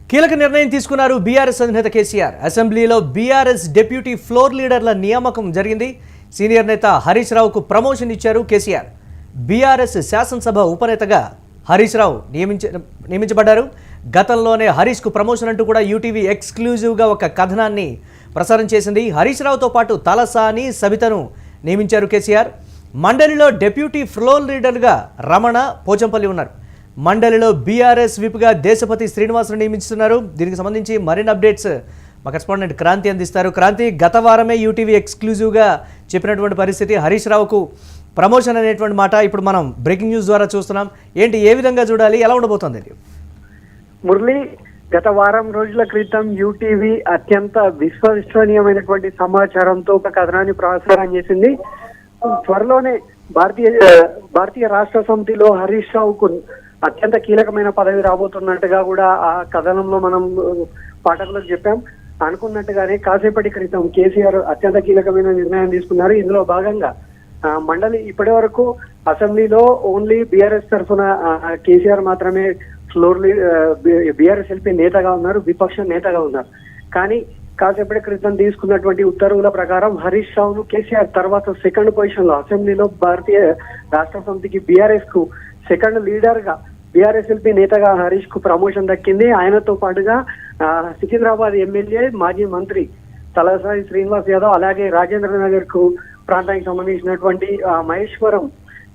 కీలక నిర్ణయం తీసుకున్నారు బీఆర్ఎస్ అధినేత కేసీఆర్. అసెంబ్లీలో బీఆర్ఎస్ డిప్యూటీ ఫ్లోర్ లీడర్ల నియామకం జరిగింది. సీనియర్ నేత హరీష్ రావుకు ప్రమోషన్ ఇచ్చారు కేసీఆర్. బీఆర్ఎస్ శాసనసభ ఉపనేతగా హరీష్ రావు నియమించబడ్డారు. గతంలోనే హరీష్కు ప్రమోషన్ అంటూ కూడా యూటీవీ ఎక్స్క్లూజివ్గా ఒక కథనాన్ని ప్రసారం చేసింది. హరీష్ రావుతో పాటు తలసాని, సబితను నియమించారు కేసీఆర్. మండలిలో డిప్యూటీ ఫ్లోర్ లీడర్గా రమణ, పోచంపల్లి ఉన్నారు. మండలిలో బీఆర్ఎస్ విప్గా దేశపతి శ్రీనివాసును నియమిస్తున్నారు. దీనికి సంబంధించి మరిన్ని అప్డేట్స్ మా కరెస్పాండెంట్ క్రాంతి అందిస్తారు. క్రాంతి, గత వారమే యూటీవీ ఎక్స్క్లూజివ్గా చెప్పినటువంటి పరిస్థితి, హరీష్ రావుకు ప్రమోషన్ అనేటువంటి మాట ఇప్పుడు మనం బ్రేకింగ్ న్యూస్ ద్వారా చూస్తున్నాం. ఏంటి, ఏ విధంగా చూడాలి, ఎలా ఉండబోతోంది? మురళి, గత వారం రోజుల క్రితం యూటీవీ అత్యంత విశ్వసనీయమైనటువంటి సమాచారంతో ఒక కథనాన్ని ప్రసారం చేసింది. త్వరలోనే భారతీయ రాష్ట్ర సమితిలో హరీష్ రావుకు అత్యంత కీలకమైన పదవి రాబోతున్నట్టుగా కూడా ఆ కథనంలో మనం పాఠకులకు చెప్పాం. అనుకున్నట్టుగానే కాసేపటి క్రితం కేసీఆర్ అత్యంత కీలకమైన నిర్ణయం తీసుకున్నారు. ఇందులో భాగంగా మండలి ఇప్పటి వరకు అసెంబ్లీలో ఓన్లీ బీఆర్ఎస్ తరఫున కేసీఆర్ మాత్రమే బీఆర్ఎస్ ఎల్పీ నేతగా ఉన్నారు, విపక్ష నేతగా ఉన్నారు. కానీ కాసేపటి క్రితం తీసుకున్నటువంటి ఉత్తర్వుల ప్రకారం హరీష్ రావును కేసీఆర్ తర్వాత సెకండ్ పొజిషన్ లో అసెంబ్లీలో భారతీయ రాష్ట్ర సమితికి బీఆర్ఎస్ కు సెకండ్ లీడర్ గా బీఆర్ఎస్ ఎల్పీ నేతగా హరీష్ కు ప్రమోషన్ దక్కింది. ఆయనతో పాటుగా సికింద్రాబాద్ ఎమ్మెల్యే, మాజీ మంత్రి తలసాని శ్రీనివాస్ యాదవ్, అలాగే రాజేంద్ర నగర్ కు ప్రాంతానికి సంబంధించినటువంటి మహేశ్వరం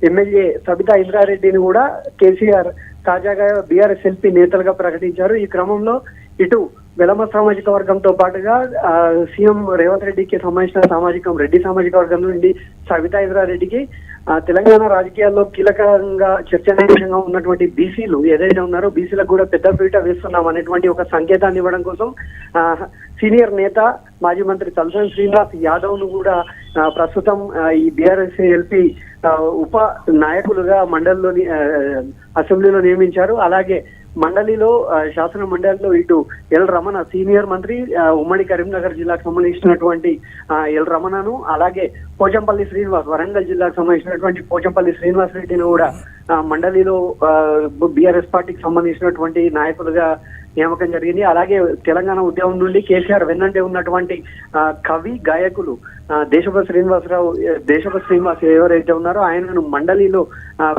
ఎమ్మెల్యే సబితా ఇంద్రారెడ్డిని కూడా కేసీఆర్ తాజాగా బీఆర్ఎస్ ఎల్పీ నేతలుగా ప్రకటించారు. ఈ క్రమంలో ఇటు వెలమ సామాజిక వర్గంతో పాటుగా సీఎం రేవంత్ రెడ్డికి సంబంధించిన రెడ్డి సామాజిక వర్గం నుండి సబితా ఇంద్రారెడ్డికి తెలంగాణ రాజకీయాల్లో కీలకంగా చర్చనీయాంశంగా ఉన్నటువంటి బీసీలు ఏదైతే ఉన్నారో బీసీలకు కూడా పెద్ద పీట వేస్తున్నాం అనేటువంటి ఒక సంకేతాన్ని ఇవ్వడం కోసం సీనియర్ నేత మాజీ మంత్రి తలసాని శ్రీనివాస్ యాదవ్ ను కూడా ప్రస్తుతం ఈ బీఆర్ఎస్ ఎల్పీ ఉప నాయకులుగా మండలిలోని అసెంబ్లీలో నియమించారు. అలాగే మండలిలో శాసన మండలిలో ఇటు ఎల్ రమణ సీనియర్ మంత్రి, ఉమ్మడి కరీంనగర్ జిల్లాకు సంబంధించినటువంటి ఎల్ రమణను, అలాగే పోచంపల్లి శ్రీనివాస్ వరంగల్ జిల్లాకు సంబంధించినటువంటి పోచంపల్లి శ్రీనివాస్ రెడ్డిని కూడా మండలిలో బీఆర్ఎస్ పార్టీకి సంబంధించినటువంటి నాయకులుగా నియామకం జరిగింది. అలాగే తెలంగాణ ఉద్యమం నుండి కేసీఆర్ వెన్నంటే ఉన్నటువంటి కవి, గాయకులు దేశపతి శ్రీనివాస్ ఎవరైతే ఉన్నారో ఆయనను మండలిలో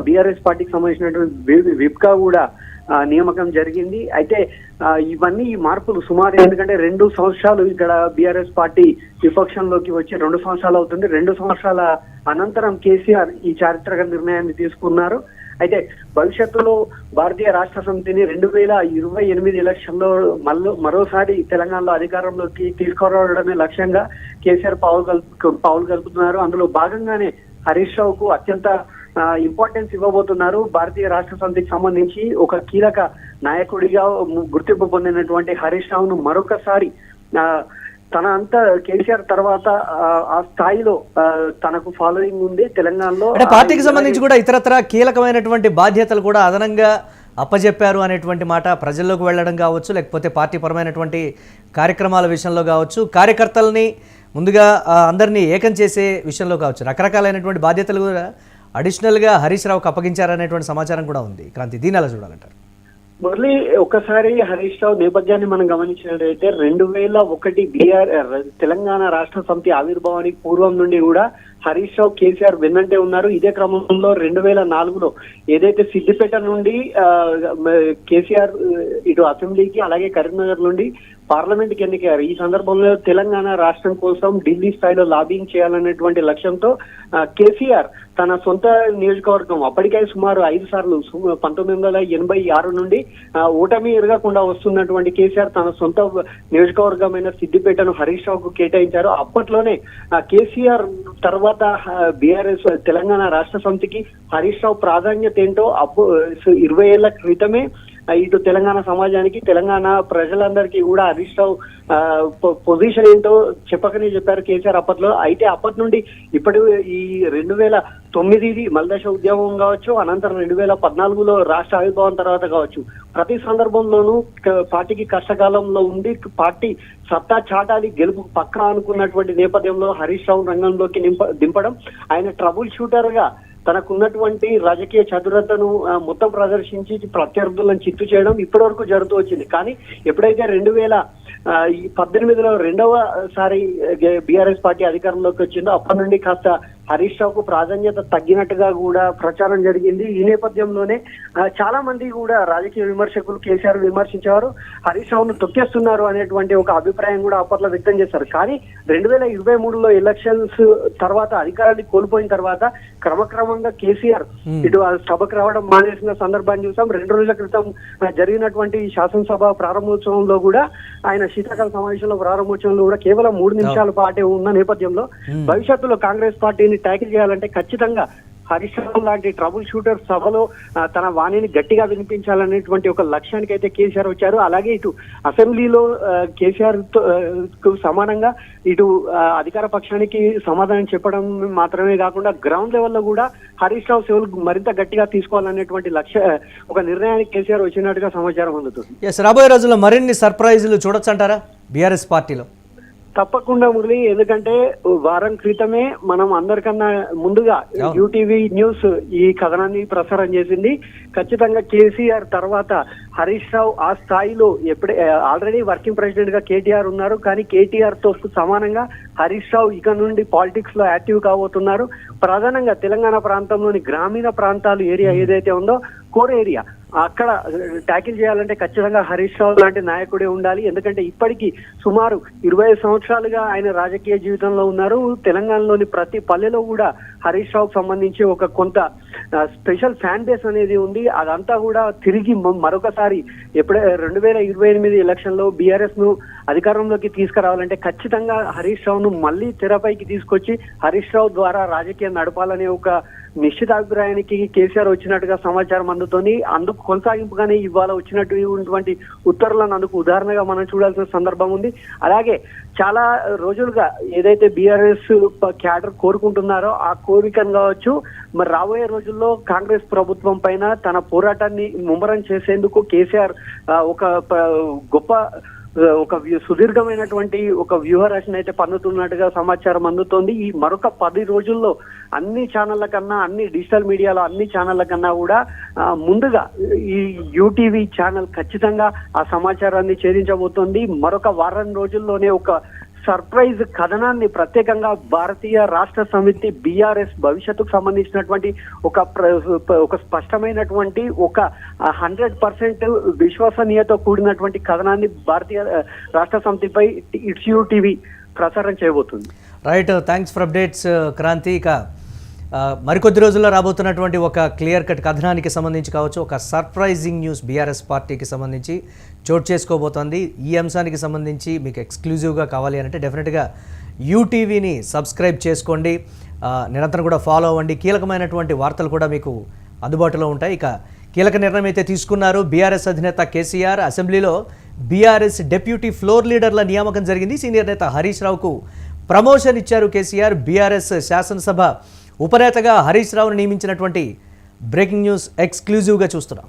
బీఆర్ఎస్ పార్టీకి సంబంధించినటువంటి విప్గా కూడా నియామకం జరిగింది. అయితే ఇవన్నీ మార్పులు సుమారు, ఎందుకంటే 2 సంవత్సరాలు ఇక్కడ బీఆర్ఎస్ పార్టీ విపక్షంలోకి వచ్చి 2 సంవత్సరాలు అవుతుంది. 2 సంవత్సరాల అనంతరం కేసీఆర్ ఈ చారిత్రక నిర్ణయాన్ని తీసుకున్నారు. అయితే భవిష్యత్తులో భారతీయ రాష్ట్ర సమితిని 2028 ఎలక్షన్లో మరోసారి తెలంగాణలో అధికారంలోకి తీసుకురావడమే లక్ష్యంగా కేసీఆర్ పావులు కలుపుతున్నారు. అందులో భాగంగానే హరీష్ రావుకు అత్యంత ఇంపార్టెన్స్ ఇవ్వబోతున్నారు. భారతీయ రాష్ట్ర సమితికి సంబంధించి ఒక కీలక నాయకుడిగా గుర్తింపు పొందినటువంటి హరీష్ రావును మరొకసారి తన అంతా కేసీఆర్ తర్వాత ఆ స్థాయిలో తనకు ఫాలోయింగ్ ఉంది తెలంగాణలో. పార్టీకి సంబంధించి కూడా ఇతరత్ర కీలకమైనటువంటి బాధ్యతలు కూడా అదనంగా అప్పజెప్పారు అనేటువంటి మాట ప్రజల్లోకి వెళ్ళడం కావచ్చు, లేకపోతే పార్టీ పరమైనటువంటి కార్యక్రమాల విషయంలో కావచ్చు, కార్యకర్తల్ని ముందుగా అందరినీ ఏకం చేసే విషయంలో కావచ్చు, రకరకాలైనటువంటి బాధ్యతలు కూడా అడిషనల్గా హరీష్ రావుకు అప్పగించారనేటువంటి సమాచారం కూడా ఉంది. క్రాంతి, దీని ఎలా చూడాలంటారు? మురళి, ఒక్కసారి హరీష్ రావు నేపథ్యాన్ని మనం గమనించినట్లయితే 2001 తెలంగాణ రాష్ట్ర సమితి ఆవిర్భావానికి పూర్వం నుండి కూడా హరీష్ రావు కేసీఆర్ వెన్నంటే ఉన్నారు. ఇదే క్రమంలో 2004లో ఏదైతే సిద్దిపేట నుండి కేసీఆర్ ఇటు అసెంబ్లీకి, అలాగే కరీంనగర్ నుండి పార్లమెంట్ కి ఎన్నికయ్యారు. ఈ సందర్భంలో తెలంగాణ రాష్ట్రం కోసం ఢిల్లీ స్థాయిలో లాబింగ్ చేయాలనేటువంటి లక్ష్యంతో కేసీఆర్ తన సొంత నియోజకవర్గం అప్పటికే సుమారు 5 సార్లు 1986 నుండి ఓటమి ఎరగకుండా వస్తున్నటువంటి కేసీఆర్ తన సొంత నియోజకవర్గమైన సిద్దిపేటను హరీష్ రావుకు కేటాయించారు. అప్పట్లోనే కేసీఆర్ తర్వాత బీఆర్ఎస్ తెలంగాణ రాష్ట్ర సమితికి హరీష్ రావు ప్రాధాన్యత ఏంటో 20 ఏళ్ల క్రితమే ఇటు తెలంగాణ సమాజానికి, తెలంగాణ ప్రజలందరికీ కూడా హరీష్ రావు పొజిషన్ ఏంటో చెప్పకనే చెప్పారు కేసీఆర్ అప్పట్లో. అయితే అప్పటి నుండి ఇప్పటి ఈ 2009 మల్దశ ఉద్యమం కావచ్చు, అనంతరం 2014లో రాష్ట్ర ఆవిర్భావం తర్వాత కావచ్చు, ప్రతి సందర్భంలోనూ పార్టీకి కష్టకాలంలో ఉండి పార్టీ సత్తా చాటాలి, గెలుపు పక్కా అనుకున్నటువంటి నేపథ్యంలో హరీష్ రావు రంగంలోకి దింపడం, ఆయన ట్రబుల్ షూటర్ గా తనకున్నటువంటి రాజకీయ చతురతను మొత్తం ప్రదర్శించి ప్రత్యర్థులను చిత్తు చేయడం ఇప్పటి వరకు జరుగుతూ వచ్చింది. కానీ ఎప్పుడైతే 2018లో రెండవసారి బీఆర్ఎస్ పార్టీ అధికారంలోకి వచ్చిందో అప్పటి నుండి కాస్త హరీష్ రావుకు ప్రాధాన్యత తగ్గినట్టుగా కూడా ప్రచారం జరిగింది. ఈ నేపథ్యంలోనే చాలా మంది కూడా రాజకీయ విమర్శకులు కేసీఆర్ విమర్శించేవారు, హరీష్ రావును తొక్కేస్తున్నారు అనేటువంటి ఒక అభిప్రాయం కూడా అప్పట్లో వ్యక్తం చేశారు. కానీ 2023లో ఎలక్షన్స్ తర్వాత అధికారాన్ని కోల్పోయిన తర్వాత క్రమక్రమంగా కేసీఆర్ ఇటు సభకు రావడం మానేసిన సందర్భాన్ని చూసాం. 2 రోజుల క్రితం జరిగినటువంటి శాసనసభ ప్రారంభోత్సవంలో కూడా ఆయన శీతాకాల సమావేశంలో ప్రారంభోత్సవంలో కూడా కేవలం 3 నిమిషాల పాటే ఉన్న నేపథ్యంలో భవిష్యత్తులో కాంగ్రెస్ పార్టీని ట్యాకిల్ చేయాలంటే ఖచ్చితంగా హరీష్ రావు లాంటి ట్రబుల్ షూటర్ సభలో తన వాణిని గట్టిగా వినిపించాలనేటువంటి ఒక లక్ష్యానికి అయితే కేసీఆర్ వచ్చారు. అలాగే ఇటు అసెంబ్లీలో కేసీఆర్ కు సమానంగా ఇటు అధికార పక్షానికి సమాధానం చెప్పడం మాత్రమే కాకుండా గ్రౌండ్ లెవెల్లో కూడా హరీష్ రావు సేవలు మరింత గట్టిగా తీసుకోవాలనేటువంటి ఒక నిర్ణయానికి కేసీఆర్ వచ్చినట్టుగా సమాచారం అందుతుంది. రాబోయే రోజుల్లో మరిన్ని సర్ప్రైజులు చూడొచ్చంటారా బీఆర్ఎస్ పార్టీలో? తప్పకుండా మురళి, ఎందుకంటే వారం క్రితమే మనం అందరికన్నా ముందుగా యూటీవీ న్యూస్ ఈ కథనాన్ని ప్రసారం చేసింది. ఖచ్చితంగా కేసీఆర్ తర్వాత హరీష్ రావు ఆ స్థాయిలో ఆల్రెడీ వర్కింగ్ ప్రెసిడెంట్ గా కేటీఆర్ ఉన్నారు, కానీ కేటీఆర్ తో సమానంగా హరీష్ రావు ఇక నుండి పాలిటిక్స్ లో యాక్టివ్ కాబోతున్నారు. ప్రధానంగా తెలంగాణ ప్రాంతంలోని గ్రామీణ ప్రాంతాలు ఏరియా ఏదైతే ఉందో కోర్ ఏరియా అక్కడ ట్యాకిల్ చేయాలంటే ఖచ్చితంగా హరీష్ రావు లాంటి నాయకుడే ఉండాలి. ఎందుకంటే ఇప్పటికీ సుమారు 25 సంవత్సరాలుగా ఆయన రాజకీయ జీవితంలో ఉన్నారు. తెలంగాణలోని ప్రతి పల్లెలో కూడా హరీష్ రావుకు సంబంధించి ఒక కొంత స్పెషల్ ఫ్యాన్ బేస్ అనేది ఉంది. అదంతా కూడా తిరిగి మరొకసారి 2028 ఎలక్షన్ లో బీఆర్ఎస్ ను అధికారంలోకి తీసుకురావాలంటే ఖచ్చితంగా హరీష్ రావును మళ్ళీ తెరపైకి తీసుకొచ్చి హరీష్ రావు ద్వారా రాజకీయం నడపాలనే ఒక నిశ్చితాభిప్రాయానికి కేసీఆర్ వచ్చినట్టుగా సమాచారం అందుతోంది. అందుకు కొనసాగింపుగానే ఇవాళ వచ్చినటువంటి ఉత్తర్వులను అందుకు ఉదాహరణగా మనం చూడాల్సిన సందర్భం ఉంది. అలాగే చాలా రోజులుగా ఏదైతే బీఆర్ఎస్ క్యాడర్ కోరుకుంటున్నారో ఆ కోరికను కావచ్చు, మరి రాబోయే రోజుల్లో కాంగ్రెస్ ప్రభుత్వం పైన తన పోరాటాన్ని ముమ్మరం చేసేందుకు కేసీఆర్ ఒక సుదీర్ఘమైనటువంటి ఒక వ్యూహ రచన అయితే పన్నుతున్నట్టుగా సమాచారం అందుతోంది. ఈ మరొక 10 రోజుల్లో అన్ని ఛానళ్ల కన్నా, అన్ని డిజిటల్ మీడియాలో అన్ని ఛానళ్ల కన్నా కూడా ముందుగా ఈ యూటీవీ ఛానల్ ఖచ్చితంగా ఆ సమాచారాన్ని ఛేదించబోతోంది. మరొక వారం రోజుల్లోనే ఒక సర్ప్రైజ్ కథనాన్ని ప్రత్యేకంగా భారతీయ రాష్ట్ర సమితి బీఆర్ఎస్ భవిష్యత్తుకు సంబంధించినటువంటి ఒక స్పష్టమైనటువంటి ఒక 100% విశ్వసనీయతో కూడినటువంటి కథనాన్ని భారతీయ రాష్ట్ర సమితిపై ఇట్స్ టీవీ ప్రసారం చేయబోతుంది. Right, thanks for updates Kranthi. ఇక మరికొద్ది రోజుల్లో రాబోతున్నటువంటి ఒక క్లియర్ కట్ కథనానికి సంబంధించి కావచ్చు, ఒక సర్ప్రైజింగ్ న్యూస్ బీఆర్ఎస్ పార్టీకి సంబంధించి చోటు చేసుకోబోతోంది. ఈ అంశానికి సంబంధించి మీకు ఎక్స్క్లూజివ్గా కావాలి అంటే డెఫినెట్గా యూటీవీని సబ్స్క్రైబ్ చేసుకోండి, నిరంతరం కూడా ఫాలో అవ్వండి. కీలకమైనటువంటి వార్తలు కూడా మీకు అందుబాటులో ఉంటాయి. ఇక కీలక నిర్ణయం అయితే తీసుకున్నారు బీఆర్ఎస్ అధినేత కేసీఆర్. అసెంబ్లీలో బీఆర్ఎస్ డెప్యూటీ ఫ్లోర్ లీడర్ల నియామకం జరిగింది. సీనియర్ నేత హరీష్ రావుకు ప్రమోషన్ ఇచ్చారు కేసీఆర్. బీఆర్ఎస్ శాసనసభ ఉపనేతగా హరీష్ రావును నియమించినటువంటి బ్రేకింగ్ న్యూస్ ఎక్స్క్లూజివ్గా చూస్తున్నాం.